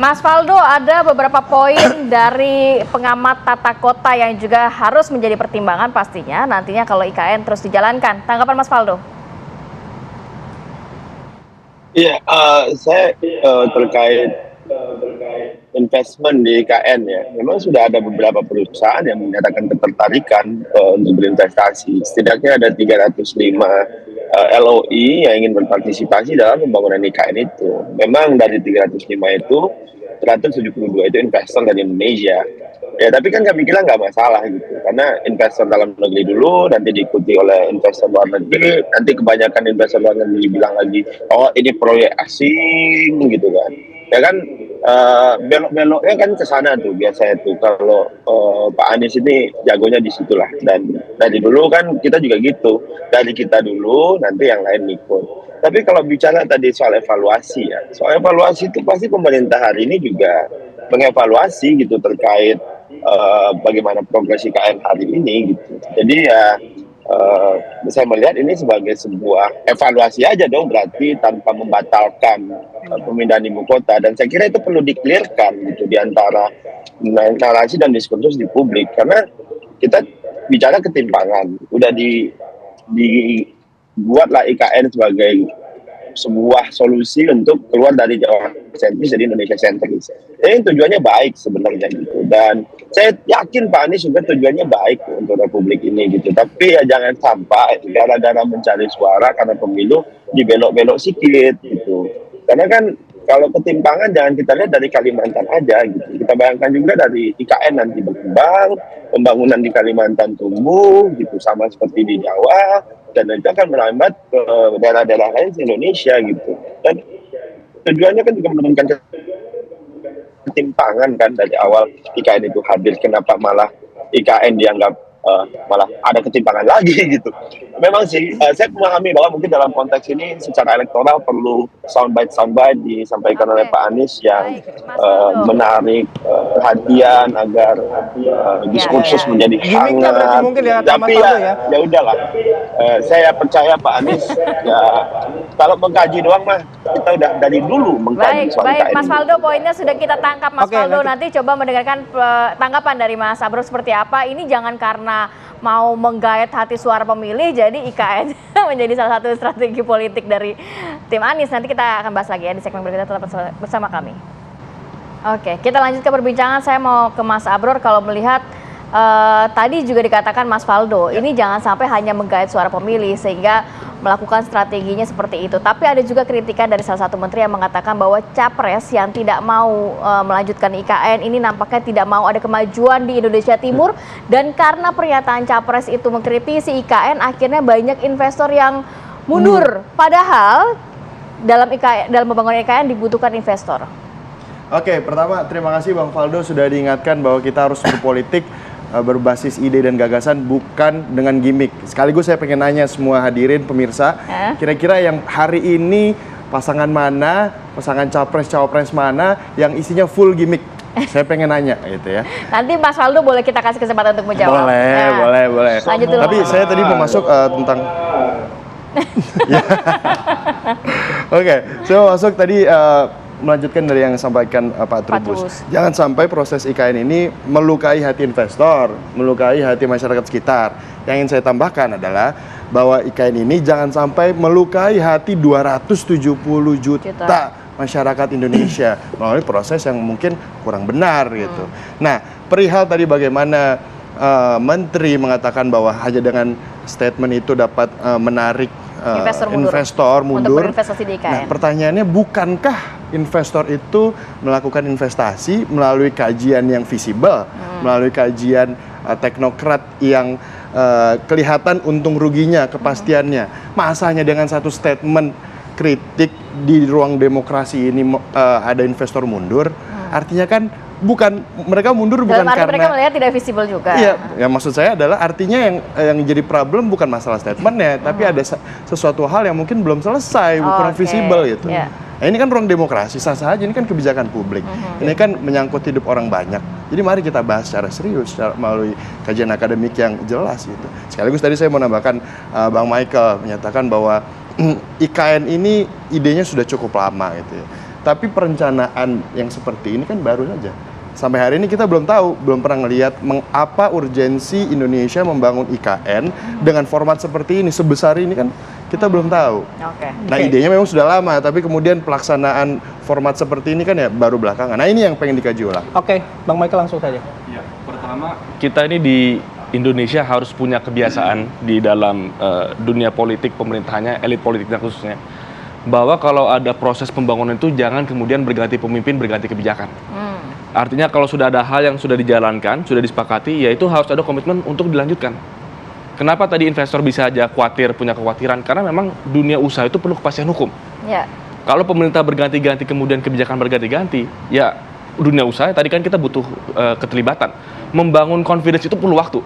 Mas Faldo, ada beberapa poin dari pengamat tata kota yang juga harus menjadi pertimbangan pastinya nantinya kalau IKN terus dijalankan. Tanggapan Mas Faldo? Iya, saya terkait investment di IKN ya, memang sudah ada beberapa perusahaan yang menyatakan ketertarikan untuk berinvestasi. Setidaknya ada 305 LOI yang ingin berpartisipasi dalam pembangunan IKN itu. Memang dari 305 itu, 172 itu investor dari Indonesia. Ya, tapi kan kami kira nggak masalah gitu, karena investor dalam negeri dulu, nanti diikuti oleh investor luar negeri, nanti kebanyakan investor luar negeri bilang lagi, oh ini proyek asing gitu kan. Ya kan, belok-beloknya kan ke sana tuh biasanya tuh, kalau Pak Anies ini jagonya di situlah. Dan dari dulu kan kita juga gitu, dari kita dulu, nanti yang lain ikut. Tapi kalau bicara tadi soal evaluasi ya, soal evaluasi itu pasti pemerintah hari ini juga mengevaluasi gitu terkait bagaimana progres IKN hari ini gitu. Jadi ya saya melihat ini sebagai sebuah evaluasi aja dong, berarti tanpa membatalkan pemindahan ibu kota. Dan saya kira itu perlu dikelirkan gitu di antara narasi dan diskursus di publik, karena kita bicara ketimpangan, udah dibuatlah IKN sebagai sebuah solusi untuk keluar dari Jawa sentris jadi Indonesia sentris. Ini tujuannya baik sebenarnya gitu, dan saya yakin Pak Anies juga tujuannya baik untuk Republik ini gitu. Tapi ya jangan sampai gara-gara mencari suara karena pemilu dibelok-belok sedikit gitu. Karena kan kalau ketimpangan jangan kita lihat dari Kalimantan aja gitu. Kita bayangkan juga dari IKN nanti berkembang, pembangunan di Kalimantan tumbuh gitu, sama seperti di Jawa, dan itu akan merambat ke daerah-daerah lain di Indonesia gitu. Dan tujuannya kan juga menurunkan ketimpangan kan dari awal IKN itu hadir, kenapa malah IKN dianggap malah ada ketimpangan lagi gitu. Memang sih saya memahami bahwa mungkin dalam konteks ini secara elektoral perlu soundbite disampaikan oleh Pak Anies yang menarik perhatian agar diskursus menjadi hangat. Tapi ya udahlah. Saya percaya Pak Anies ya kalau mengkaji doang mah kita udah dari dulu mengkaji soal Baik, IKN. Mas Faldo, poinnya sudah kita tangkap, Mas Faldo. Nanti coba mendengarkan tanggapan dari Mas Abro seperti apa. Ini jangan karena mau menggait hati suara pemilih, jadi IKN menjadi salah satu strategi politik dari tim Anies. Nanti kita akan bahas lagi ya di segmen berikutnya, tetap bersama kami. Oke, kita lanjut ke perbincangan. Saya mau ke Mas Abror. Kalau melihat tadi juga dikatakan Mas Faldo, ini jangan sampai hanya menggait suara pemilih sehingga melakukan strateginya seperti itu. Tapi ada juga kritikan dari salah satu menteri yang mengatakan bahwa capres yang tidak mau melanjutkan IKN ini nampaknya tidak mau ada kemajuan di Indonesia Timur. Dan karena pernyataan capres itu mengkritisi IKN, akhirnya banyak investor yang mundur. Padahal dalam pembangunan IKN dibutuhkan investor. Oke, pertama terima kasih Bang Faldo sudah diingatkan bahwa kita harus berpolitik berbasis ide dan gagasan, bukan dengan gimmick. Sekaligus saya pengen nanya semua hadirin pemirsa, kira-kira yang hari ini pasangan mana, pasangan capres-cawapres mana yang isinya full gimmick? Saya pengen nanya gitu ya. Nanti Mas Faldo boleh kita kasih kesempatan untuk menjawab. Boleh. Lanjut dulu. Tapi saya tadi mau masuk tentang Oke, saya mau masuk tadi melanjutkan dari yang disampaikan Pak Trubus. Jangan sampai proses IKN ini melukai hati investor, melukai hati masyarakat sekitar. Yang ingin saya tambahkan adalah bahwa IKN ini jangan sampai melukai hati 270 juta masyarakat Indonesia melalui proses yang mungkin kurang benar gitu. Nah, perihal tadi bagaimana Menteri mengatakan bahwa hanya dengan statement itu dapat menarik investor mundur. Untuk berinvestasi di IKN. Nah, pertanyaannya, bukankah investor itu melakukan investasi melalui kajian yang visible, melalui kajian teknokrat yang kelihatan untung ruginya, kepastiannya. Masanya dengan satu statement kritik di ruang demokrasi ini ada investor mundur, artinya kan bukan, mereka mundur bukan karena mereka melihat tidak visible juga. Iya, ya maksud saya adalah artinya yang jadi problem bukan masalah statementnya, tapi ada sesuatu hal yang mungkin belum selesai, kurang visible gitu. Nah, ini kan ruang demokrasi, sah-sah aja, ini kan kebijakan publik. Ini kan menyangkut hidup orang banyak. Jadi mari kita bahas secara serius, melalui kajian akademik yang jelas gitu. Sekaligus tadi saya mau nambahkan, Bang Michael menyatakan bahwa IKN ini idenya sudah cukup lama gitu ya. Tapi perencanaan yang seperti ini kan baru saja. Sampai hari ini kita belum tahu, belum pernah ngelihat apa urgensi Indonesia membangun IKN dengan format seperti ini, sebesar ini kan kita belum tahu. Nah, idenya memang sudah lama, tapi kemudian pelaksanaan format seperti ini kan ya baru belakangan. Nah, ini yang pengen dikaji ulang. Bang Michael langsung saja. Ya, pertama kita ini di Indonesia harus punya kebiasaan di dalam dunia politik pemerintahannya, elit politiknya khususnya, bahwa kalau ada proses pembangunan itu jangan kemudian berganti pemimpin, berganti kebijakan. Artinya kalau sudah ada hal yang sudah dijalankan, sudah disepakati, ya itu harus ada komitmen untuk dilanjutkan. Kenapa tadi investor bisa aja khawatir, punya kekhawatiran? Karena memang dunia usaha itu perlu kepastian hukum. Ya. Kalau pemerintah berganti-ganti kemudian kebijakan berganti-ganti, ya dunia usaha tadi kan kita butuh keterlibatan. Membangun confidence itu perlu waktu.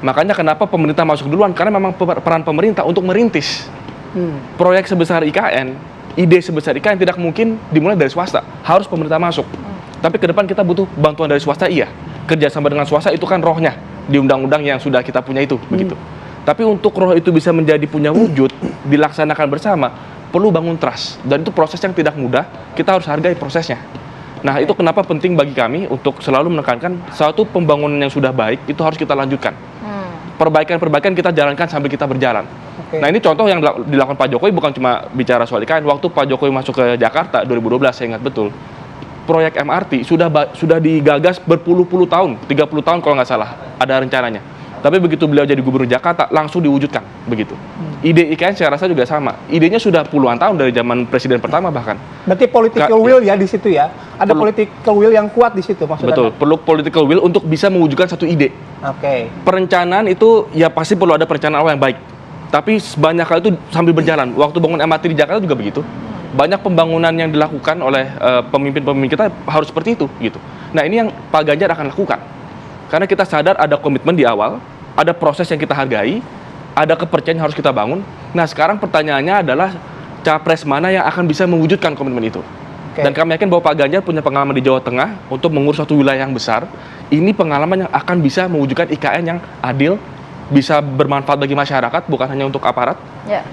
Makanya kenapa pemerintah masuk duluan? Karena memang peran pemerintah untuk merintis. Proyek sebesar IKN, ide sebesar IKN tidak mungkin dimulai dari swasta, harus pemerintah masuk. Tapi ke depan kita butuh bantuan dari swasta, iya. Kerjasama dengan swasta itu kan rohnya di undang-undang yang sudah kita punya itu, begitu. Tapi untuk roh itu bisa menjadi punya wujud, dilaksanakan bersama, perlu bangun trust. Dan itu proses yang tidak mudah, kita harus hargai prosesnya. Nah, itu kenapa penting bagi kami untuk selalu menekankan suatu pembangunan yang sudah baik, itu harus kita lanjutkan. Perbaikan-perbaikan kita jalankan sambil kita berjalan. Nah, ini contoh yang dilakukan Pak Jokowi bukan cuma bicara soal IKN. Waktu Pak Jokowi masuk ke Jakarta 2012, saya ingat betul, proyek MRT sudah digagas berpuluh-puluh tahun, 30 tahun kalau nggak salah, ada rencananya. Tapi begitu beliau jadi gubernur Jakarta, langsung diwujudkan, begitu. Ide IKN saya rasa juga sama. Idenya sudah puluhan tahun dari zaman presiden pertama bahkan. Berarti political will ya di situ ya? Ada political will yang kuat di situ maksudnya? Betul, perlu political will untuk bisa mewujudkan satu ide. Perencanaan itu ya pasti perlu ada perencanaan awal yang baik. Tapi sebanyak hal itu sambil berjalan. Waktu bangun MRT di Jakarta juga begitu. Banyak pembangunan yang dilakukan oleh pemimpin-pemimpin kita harus seperti itu, gitu. Nah, ini yang Pak Ganjar akan lakukan. Karena kita sadar ada komitmen di awal, ada proses yang kita hargai, ada kepercayaan yang harus kita bangun. Nah, sekarang pertanyaannya adalah capres mana yang akan bisa mewujudkan komitmen itu. Dan kami yakin bahwa Pak Ganjar punya pengalaman di Jawa Tengah untuk mengurus suatu wilayah yang besar. Ini pengalaman yang akan bisa mewujudkan IKN yang adil, bisa bermanfaat bagi masyarakat, bukan hanya untuk aparat,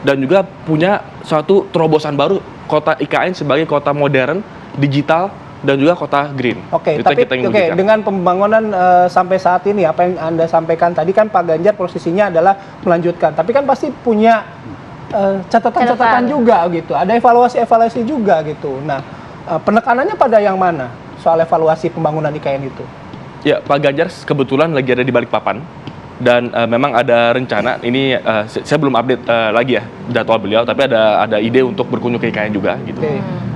dan juga punya suatu terobosan baru, kota IKN sebagai kota modern, digital, dan juga kota green. Dengan pembangunan sampai saat ini, apa yang Anda sampaikan tadi kan Pak Ganjar posisinya adalah melanjutkan, tapi kan pasti punya catatan-catatan juga gitu, ada evaluasi-evaluasi juga gitu. Nah, penekanannya pada yang mana soal evaluasi pembangunan IKN itu? Ya, Pak Ganjar kebetulan lagi ada di Balikpapan. Dan memang ada rencana, ini saya belum update lagi ya jadwal beliau, tapi ada ide untuk berkunjung ke IKN juga gitu.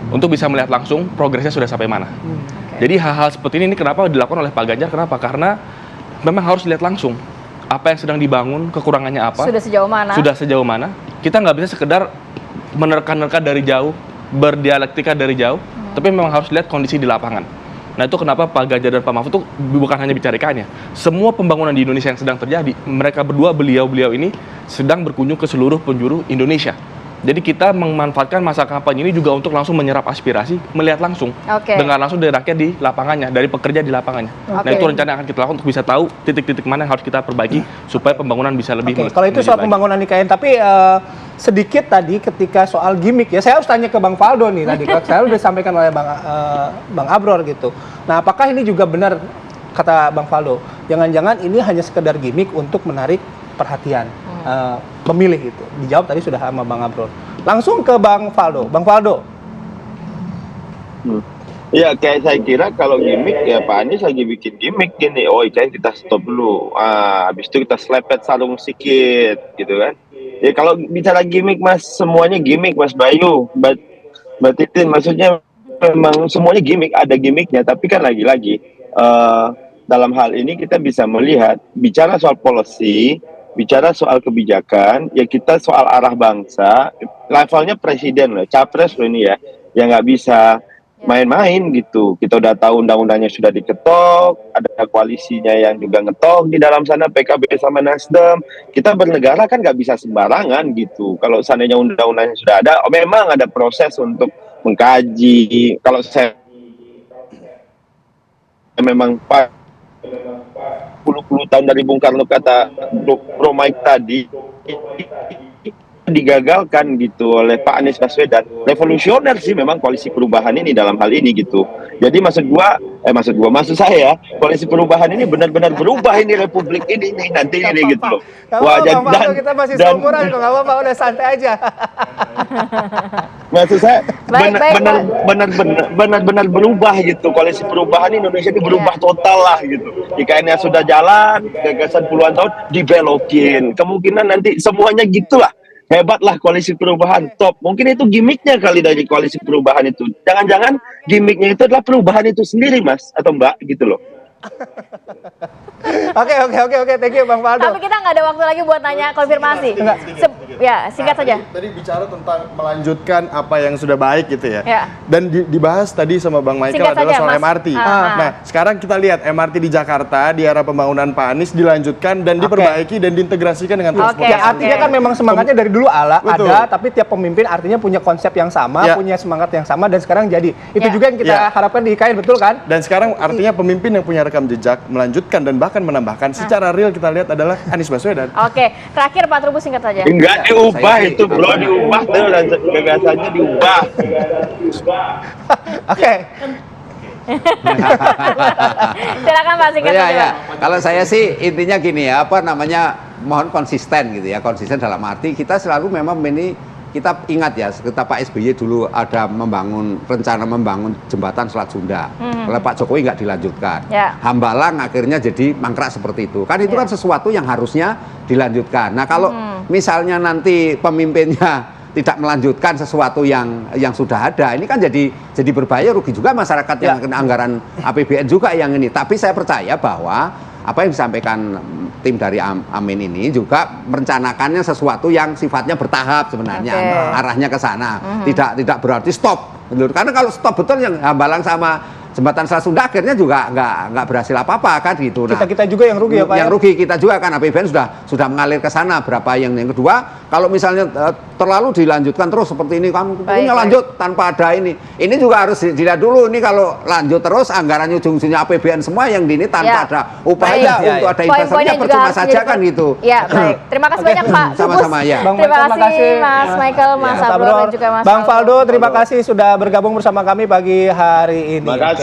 Untuk bisa melihat langsung progresnya sudah sampai mana. Jadi hal-hal seperti ini kenapa dilakukan oleh Pak Ganjar? Kenapa? Karena memang harus lihat langsung apa yang sedang dibangun, kekurangannya apa. Sudah sejauh mana? Sudah sejauh mana. Kita nggak bisa sekedar menerka-nerka dari jauh, berdialektika dari jauh, tapi memang harus lihat kondisi di lapangan. Nah, itu kenapa Pak Ganjar dan Pak Mahfud itu bukan hanya bicara IKN-nya. Semua pembangunan di Indonesia yang sedang terjadi, mereka berdua, beliau ini sedang berkunjung ke seluruh penjuru Indonesia. Jadi kita memanfaatkan masa kampanye ini juga untuk langsung menyerap aspirasi, melihat langsung, dengar langsung dari rakyat di lapangannya, dari pekerja di lapangannya. Nah, itu rencana yang akan kita lakukan untuk bisa tahu titik-titik mana yang harus kita perbaiki supaya pembangunan bisa lebih. Kalau itu soal pembangunan IKN, tapi sedikit tadi ketika soal gimmick ya, saya harus tanya ke Bang Faldo nih tadi, saya udah disampaikan oleh Bang Abror gitu. Nah, apakah ini juga benar kata Bang Faldo, jangan-jangan ini hanya sekedar gimmick untuk menarik perhatian pemilih itu? Dijawab tadi sudah sama Bang Abror. Langsung ke Bang Faldo. Bang Faldo. Ya, kayak saya kira kalau gimmick ya Pak Anies lagi bikin gimmick gini, oh IKN kita stop dulu, habis itu kita selepet sarung sedikit gitu kan. Ya kalau bicara gimmick Mas, semuanya gimmick Mas Bayu, Mbak Titin, maksudnya memang semuanya gimmick, ada gimmicknya, tapi kan lagi-lagi dalam hal ini kita bisa melihat, bicara soal policy, bicara soal kebijakan, ya kita soal arah bangsa, levelnya presiden loh, capres loh ini ya, yang nggak bisa main-main gitu. Kita udah tahu undang-undangnya sudah diketok, ada koalisinya yang juga ngetok di dalam sana, PKB sama Nasdem. Kita bernegara kan nggak bisa sembarangan gitu. Kalau seandainya undang-undangnya sudah ada, memang ada proses untuk mengkaji. Kalau saya memang puluh tahun dari Bung Karno kata Bro Mike tadi, digagalkan gitu oleh Pak Anies Baswedan. Revolusioner sih memang koalisi perubahan ini dalam hal ini gitu. Jadi maksud saya koalisi perubahan ini benar-benar berubah ini republik ini nih nanti ini gitu loh. Wah, kita masih seumuran kok, nggak apa-apa, udah santai aja. Maksud saya Baik, benar-benar berubah gitu. Koalisi perubahan Indonesia ini berubah total lah gitu. IKN-nya sudah jalan, gagasan puluhan tahun dibelokin. Kemungkinan nanti semuanya gitulah. Hebatlah koalisi perubahan, top. Mungkin itu gimmicknya kali dari koalisi perubahan itu. Jangan-jangan gimmicknya itu adalah perubahan itu sendiri, Mas atau Mbak gitu loh. Oke, thank you Bang Faldo. Tapi kita nggak ada waktu lagi buat tanya konfirmasi. Ya, singkat saja. Tadi bicara tentang melanjutkan apa yang sudah baik gitu ya. Ya. Dan dibahas tadi sama Bang Michael Singkat adalah saja, soal Mas. MRT. Nah, sekarang kita lihat MRT di Jakarta di era pembangunan Pak Anies dilanjutkan dan diperbaiki dan diintegrasikan dengan transportasi. Ya, artinya kan memang semangatnya dari dulu Betul. ada, tapi tiap pemimpin artinya punya konsep yang sama, punya semangat yang sama, dan sekarang jadi. Itu juga yang kita harapkan di IKN, betul kan? Dan sekarang artinya pemimpin yang punya rekam jejak melanjutkan dan bahkan menambahkan secara real kita lihat adalah Anies Baswedan. Oke, terakhir Pak Trubus singkat saja. Enggak diubah itu bro, diubah tuh gagasannya diubah. Oke. Silakan Pak singkat saja. Ya. Kalau saya sih intinya gini ya, mohon konsisten gitu ya, konsisten dalam arti kita selalu memang kita ingat ya, kita Pak SBY dulu ada rencana membangun jembatan Selat Sunda. Oleh Pak Jokowi nggak dilanjutkan. Hambalang akhirnya jadi mangkrak seperti itu. Kan itu kan sesuatu yang harusnya dilanjutkan. Nah kalau misalnya nanti pemimpinnya tidak melanjutkan sesuatu yang sudah ada, ini kan jadi berbahaya, rugi juga masyarakat yang kena anggaran APBN juga yang ini. Tapi saya percaya bahwa apa yang disampaikan tim dari Amin ini juga merencanakannya sesuatu yang sifatnya bertahap sebenarnya, arahnya ke sana. Tidak berarti stop. Karena kalau stop betul yang Hambalang sama jembatan Selat Sunda akhirnya juga nggak berhasil apa-apa kan gitu. Nah, kita juga yang rugi ya Pak. Yang rugi kita juga kan, APBN sudah mengalir ke sana berapa yang kedua. Kalau misalnya terlalu dilanjutkan terus seperti ini, kamu punya lanjut tanpa ada ini. Ini juga harus dilihat dulu, ini kalau lanjut terus anggarannya ujung-ujungnya APBN semua yang di ini tanpa ada upaya untuk ada investasinya percuma saja kan gitu. Ya, baik. Terima kasih banyak Pak. Sama-sama ya. Terima kasih Mas Michael, Mas Abror dan juga Mas Bang Faldo, terima kasih sudah bergabung bersama kami pagi hari ini. Terima kasih.